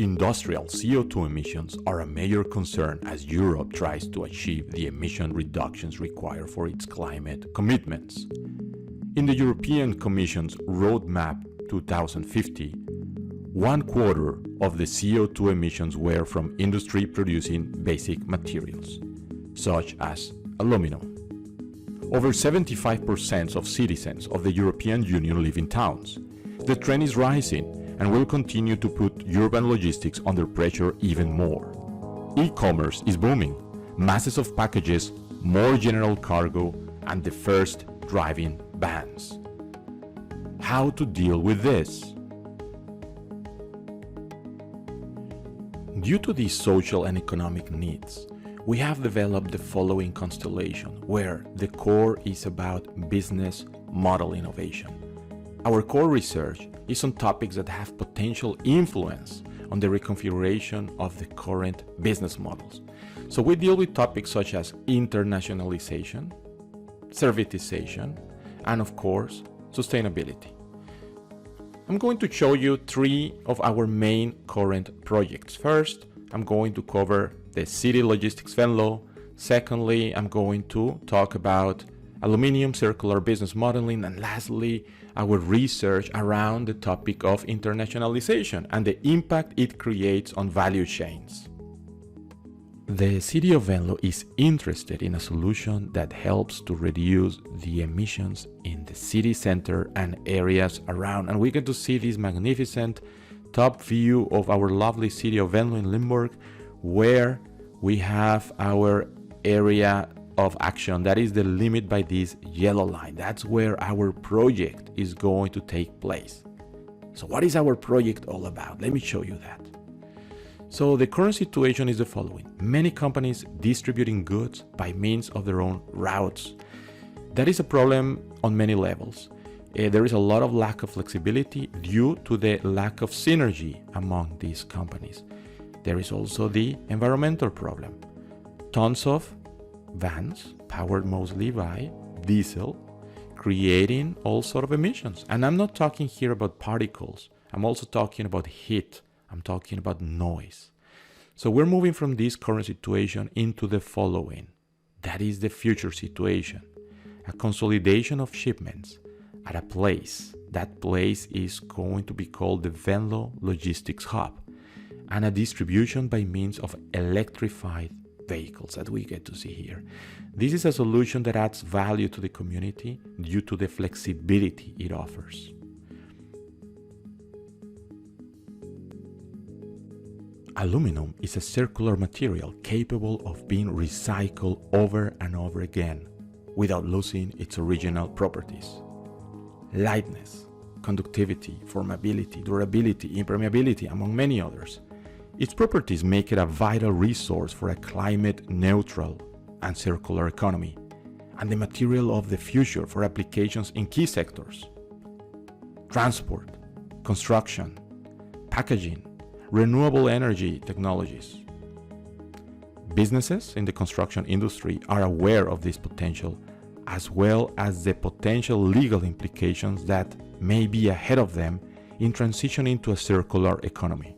Industrial CO2 emissions are a major concern as Europe tries to achieve the emission reductions required for its climate commitments. In the European Commission's Roadmap 2050, 1/4 of the CO2 emissions were from industry producing basic materials, such as aluminum. Over 75% of citizens of the European Union live in towns. The trend is rising and will continue to put urban logistics under pressure even more. E-commerce is booming, masses of packages, more general cargo, and the first driving bans. How to deal with this? Due to these social and economic needs, we have developed the following constellation, where the core is about business model innovation. Our core research is on topics that have potential influence on the reconfiguration of the current business models. So we deal with topics such as internationalization, servitization, and of course, sustainability. I'm going to show you 3 of our main current projects. First, I'm going to cover the city logistics Venlo. Secondly, I'm going to talk about aluminum circular business modeling, and lastly, our research around the topic of internationalization and the impact it creates on value chains. The city of Venlo is interested in a solution that helps to reduce the emissions in the city center and areas around, and we get to see this magnificent top view of our lovely city of Venlo in Limburg, where we have our area of action. That is the limit by this yellow line. That's where our project is going to take place. So what is our project all about? Let me show you that. So the current situation is the following. Many companies distributing goods by means of their own routes. That is a problem on many levels. There is a lot of lack of flexibility due to the lack of synergy among these companies. There is also the environmental problem. Tons of vans, powered mostly by diesel, creating all sort of emissions. And I'm not talking here about particles. I'm also talking about heat. I'm talking about noise. So we're moving from this current situation into the following. That is the future situation. A consolidation of shipments at a place. That place is going to be called the Venlo Logistics Hub, and a distribution by means of electrified vehicles that we get to see here. This is a solution that adds value to the community due to the flexibility it offers. Aluminum is a circular material capable of being recycled over and over again without losing its original properties. Lightness, conductivity, formability, durability, impermeability, among many others. Its properties make it a vital resource for a climate-neutral and circular economy, and the material of the future for applications in key sectors: transport, construction, packaging, renewable energy technologies. Businesses in the construction industry are aware of this potential, as well as the potential legal implications that may be ahead of them in transitioning to a circular economy.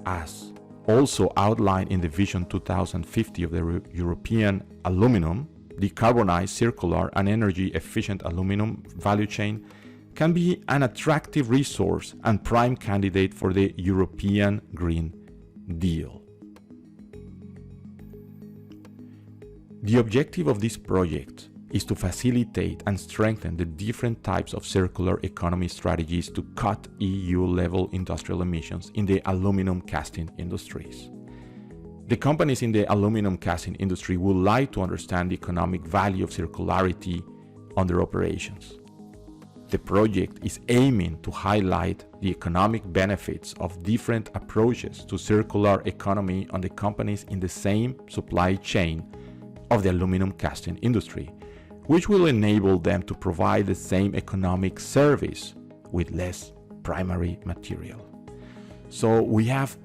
As also outlined in the Vision 2050 of the European aluminum, decarbonized, circular, and energy-efficient aluminum value chain can be an attractive resource and prime candidate for the European Green Deal. The objective of this project is to facilitate and strengthen the different types of circular economy strategies to cut EU-level industrial emissions in the aluminum casting industries. The companies in the aluminum casting industry would like to understand the economic value of circularity on their operations. The project is aiming to highlight the economic benefits of different approaches to circular economy on the companies in the same supply chain of the aluminum casting industry, which will enable them to provide the same economic service with less primary material. So we have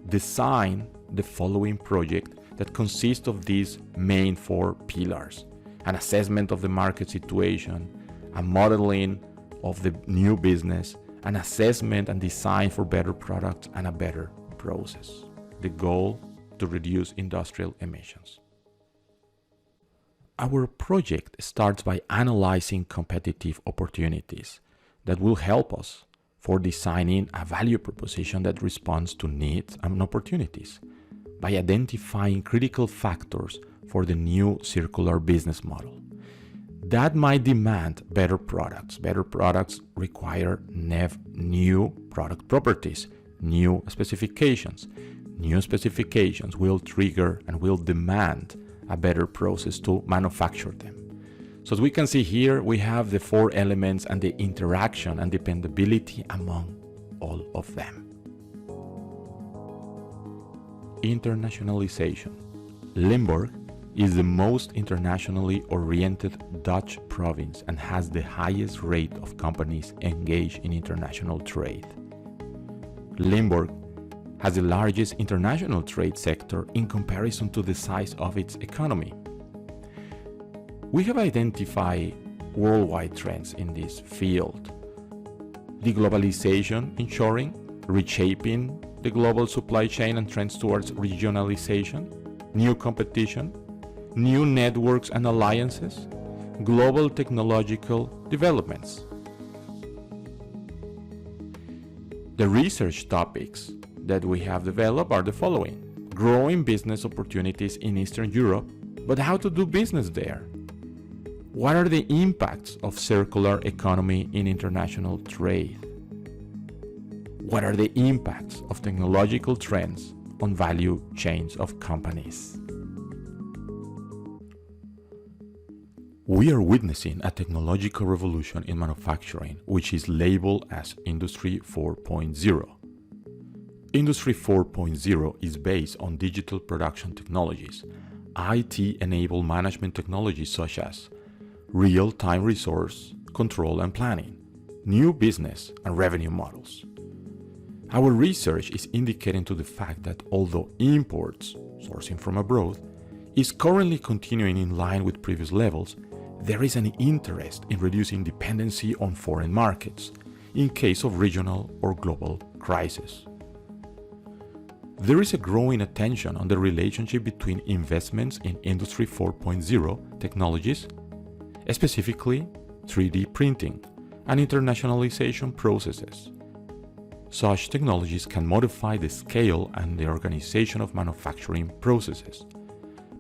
designed the following project that consists of these main 4 pillars: an assessment of the market situation, a modeling of the new business, an assessment and design for better products, and a better process. The goal, to reduce industrial emissions. Our project starts by analyzing competitive opportunities that will help us for designing a value proposition that responds to needs and opportunities, by identifying critical factors for the new circular business model. That might demand better products. Better products require new product properties, new specifications. New specifications will trigger and will demand a better process to manufacture them. So as we can see here, we have the four elements and the interaction and dependability among all of them. Internationalization. Limburg is the most internationally oriented Dutch province and has the highest rate of companies engaged in international trade. Limburg has the largest international trade sector in comparison to the size of its economy. We have identified worldwide trends in this field. Deglobalization, ensuring, reshaping the global supply chain and trends towards regionalization, new competition, new networks and alliances, global technological developments. The research topics that we have developed are the following: growing business opportunities in Eastern Europe, but how to do business there? What are the impacts of circular economy in international trade? What are the impacts of technological trends on value chains of companies? We are witnessing a technological revolution in manufacturing, which is labeled as Industry 4.0. Industry 4.0 is based on digital production technologies, IT-enabled management technologies such as real-time resource control and planning, new business and revenue models. Our research is indicating to the fact that although imports, sourcing from abroad, is currently continuing in line with previous levels, there is an interest in reducing dependency on foreign markets in case of regional or global crisis. There is a growing attention on the relationship between investments in Industry 4.0 technologies, specifically 3D printing and internationalization processes. Such technologies can modify the scale and the organization of manufacturing processes,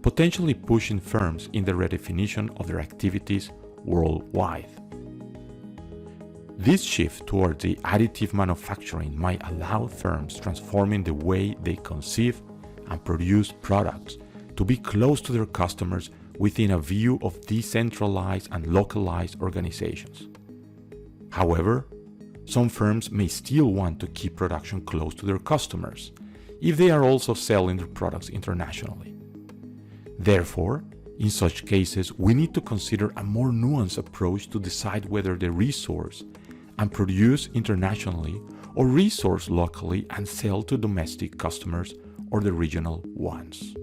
potentially pushing firms in the redefinition of their activities worldwide. This shift towards the additive manufacturing might allow firms transforming the way they conceive and produce products to be close to their customers within a view of decentralized and localized organizations. However, some firms may still want to keep production close to their customers if they are also selling their products internationally. Therefore, in such cases, we need to consider a more nuanced approach to decide whether the resource and produce internationally or resource locally and sell to domestic customers or the regional ones.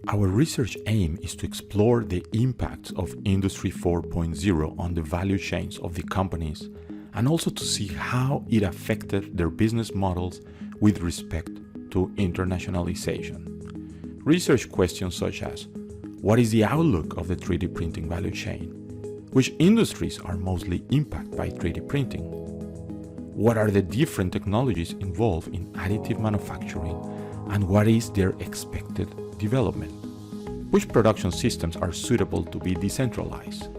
Our research aim is to explore the impacts of Industry 4.0 on the value chains of the companies and also to see how it affected their business models with respect to internationalization. Research questions such as, what is the outlook of the 3D printing value chain? Which industries are mostly impacted by 3D printing? What are the different technologies involved in additive manufacturing and what is their expected development? Which production systems are suitable to be decentralized?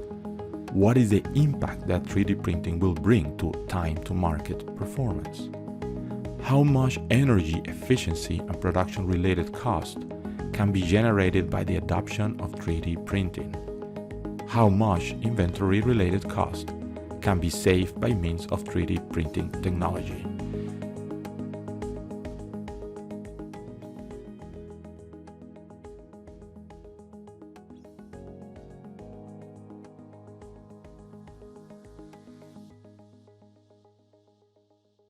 What is the impact that 3D printing will bring to time to market performance? How much energy efficiency and production related cost can be generated by the adoption of 3D printing? How much inventory related cost can be saved by means of 3D printing technology?